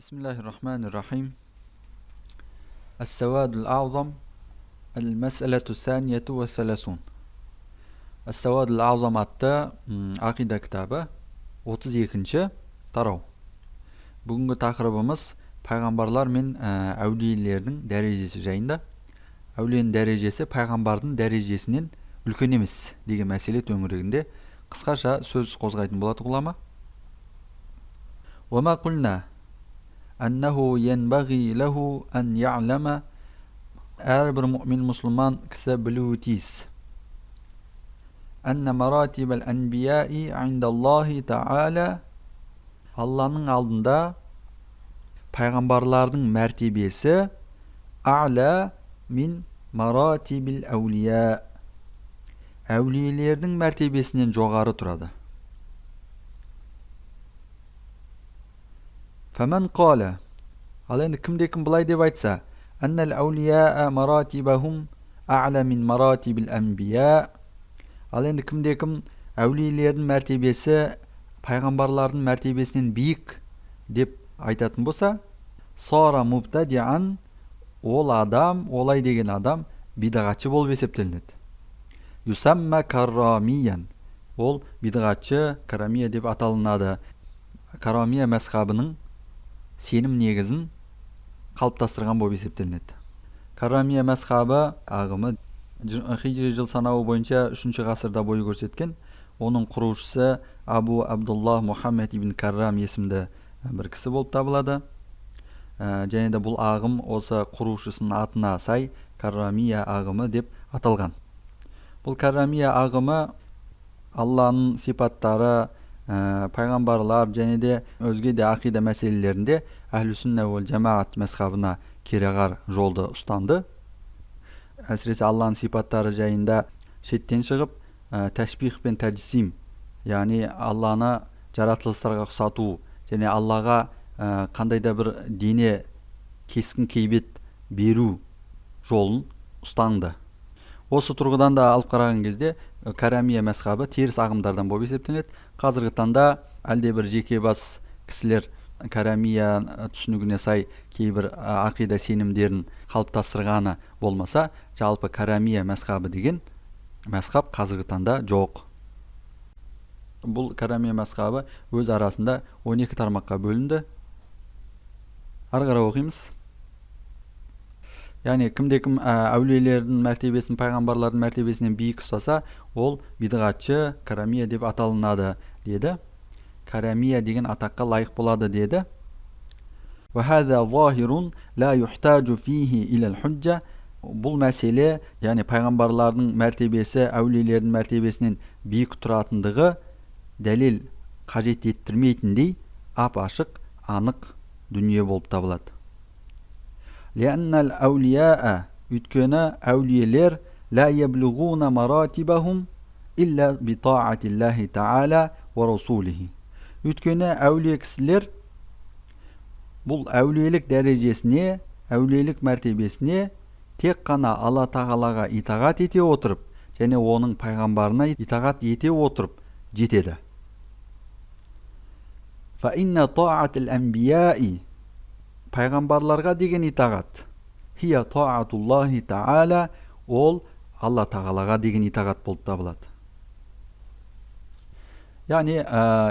بسم الله الرحمن الرحيم. السواد الأعظم المسألة الثانية والثلاثون. السواد الأعظم атты ақида кітабы 32-ші тарау. Бүгінгі тақырыбымыз пайғамбарлар мен әулиелердің дәрежесі жайында. Әулиенің дәрежесі пайғамбардың дәрежесінен үлкен емес деген мәселе төңірегінде қысқаша сөз қозғайтын болады ғұлама. وما قلنا أنه ينبغي له أن يعلم әрбір мұъмин мұсылман кісі білуі тиіс أن مراتب الأنبياء عند الله تعالى Алланың алдында пайғамбарлардың мәртебесі أعلى من مراتب الأولياء әулиелердің мәртебесінен жоғары тұрады. فمن قال ал енді кімде-кім былай деп айтса أن الأولياء مراتبهم أعلى من مراتب الأنبياء ал енді кімде-кім әулиелердің мәртебесі пайғамбарлардың мәртебесінен биік деп айтатын болса صار مبتدعا олай деген адам бидағатшы болып есептелінеді. يسمى كراميا ол бидағатшы карамия деп аталынады. Карамия мәзһабының сенім негізін қалыптастырған болып есептелінеді. Карамия мәзһабы ағымы хижри жыл санауы бойынша 3-ші ғасырда бой көрсеткен. Оның құрушысы Абу Абдуллах Мухаммед ибн Каррам есімді бір кісі болып табылады. Және де бұл ағым осы құрушысының атына сай Карамия ағымы деп аталған. Бұл Карамия ағымы Алланың сипаттары, пайғамбарлар және де өзге де ақида мәселелерінде әхлі-сүнна уәл жамаат мәзһабына кереғар жолды ұстанды. Әсіресе Алланың сипаттары жайында шеттен шығып, тәшбих пен тәжсим, яғни Алланы жаратылыстарға ұқсату және Аллаға қандай да бір дене кескін кейбет беру жолын ұстанды. Осы тұрғыдан да алып қараған кезде Карамия мәзһабы теріс ағымдардан болып есептеледі. Қазіргі таңда әлде бір жеке бас кісілер Карамия түсінігіне сай кейбір ақида сенімдерін қалыптастырғаны болмаса, жалпы Карамия мәзһабы деген мәзһаб қазіргі таңда жоқ. Бұл Карамия мәзһабы өз арасында 12 тармаққа бөлінді. Ары қарай оқимыз. Яғни кімде-кім әулиелердің мәртебесін пайғамбарлардың мәртебесінен биік ұстаса, ол бидғатшы Карамия деп аталынады деді. Карамия деген атаққа лайық болады деді. وَهَذَا ظَاهِرٌ لَا يُحْتَاجُ فِيهِ إِلَى الْحُجَّةِ Бұл мәселе, яғни пайғамбарлардың мәртебесі әулиелердің мәртебесінен биік тұратындығы дәлел қажет еттірмейтіндей ап-ашық, анық дүние болып табылады. لأن الأولياء өйткені әулиелер لا يبلغون مراتبهم إلا بطاعة الله تعالى ورسوله өйткені әулие кісілер бұл әулиелік дәрежесіне, әулиелік мәртебесіне тек қана Алла тағалаға итағат ете отырып және оның пайғамбарына итағат ете отырып жетеді. فإن طاعة الأنبياء пайғамбарларға деген итағат хия таатуллахи таала ол Алла тағалаға деген итағат болып табылады. Яғни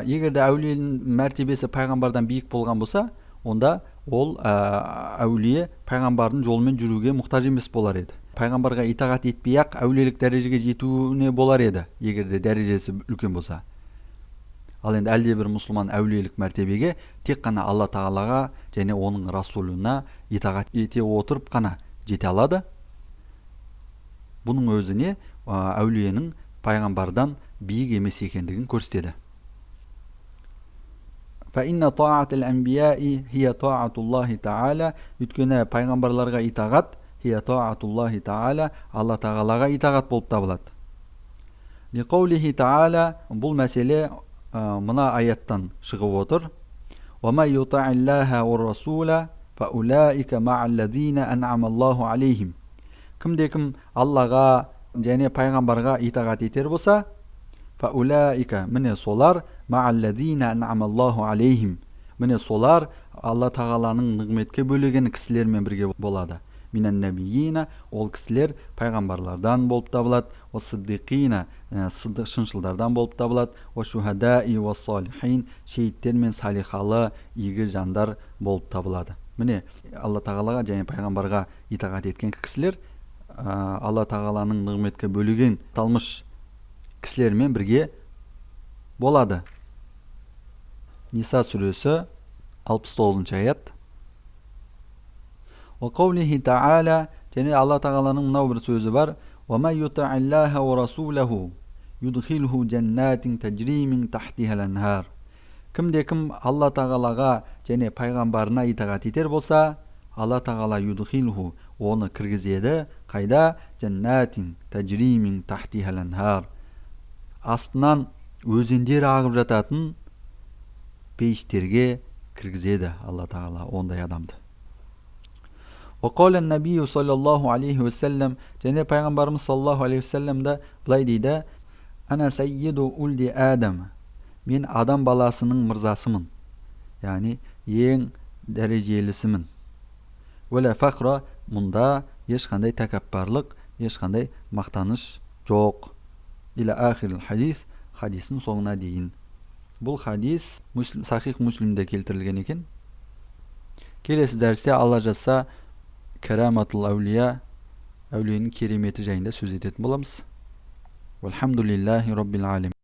егерде әулиенің мәртебесі пайғамбардан биік болған болса, онда ол әулие пайғамбардың жолымен жүруге мұқтаж емес болар еді. Пайғамбарға итағат етпей-ақ әулиелік дәрежеге жетуіне болар еді, егерде дәрежесі үлкен болса. Ал енді әлде бір мұсылман әулиелік мәртебеге тек қана Алла тағалаға және оның расулына итағат ете отырып қана жете алады. Бұның өзіне әулиенің пайғамбардан биік емес екендігін көрсетеді. فإن طاعة الأنبياء هي طاعة الله تعالى өйткені пайғамбарларға итағат هي طاعة الله تعالى Алла тағалаға итағат болып табылады. لقوله تعالى бұл мәселе мына аяттан шығып отыр. وَمَا يُطَعِ اللَّهَ وَالرَّسُولَ فَأُولَٰئِكَ مَعَ الَّذِينَ أَنْعَمَ اللَّهُ عَلَيْهِمْ кімде-кім Аллаға және пайғамбарға итағат етер болса, فَأُولَٰئِكَ міне солар مَعَ الَّذِينَ أَنْعَمَ اللَّهُ عَلَيْهِمْ Міне солар Алла тағаланың нығметке бөлеген кісілермен бірге болады. Минан набиина, ол кісілер пайғамбарлардан болып табылады, о сиддиқина, шыншылдардан болып табылады, о шухадаи ва салихин, шейіттер мен салихалы игі жандар болып табылады. Міне Алла тағалаға және пайғамбарға итағат еткен кісілер Алла тағаланың нығметке бөлеген талмыш кісілермен бірге болады. Ниса сүресі 69 аят. Wa qawlihi ta'ala, және Алла тағаланың мынау бір сөзі бар: "Wa may yuti'Illaha wa rasulahu yudkhilhu jannatin tajri min tahtiha al-anhar." Кімде-кім Алла тағалаға және пайғамбарына итағат етер болса, Алла тағала юдхилху, оны кіргізеді. Қайда? Jannatin tajri min tahtiha al-anhar. Астынан өзендер ағып жататын пейіштерге кіргізеді Алла тағала ондай адамды. وقال النبي صلى الله عليه وسلم, және пайғамбарымыз саллаллаху алейхи вассаламда былай дейді: "Ана саййиду улди Адам." Мен адам баласының мырзасымын, яғни ең дәрежелісімін. Уәлә фахра, мұнда ешқандай тәкаппарлық, ешқандай мақтаныш жоқ. Иля ахир хадис, хадистің соңына дейін. Бұл хадис Сахих Муслимде келтірілген екен. Келесі дәрісте Алла жазса Караматул әулия, әулиенің кереметі жайында сөз ететін боламыз. Вальхамдулиллахи роббил алемин.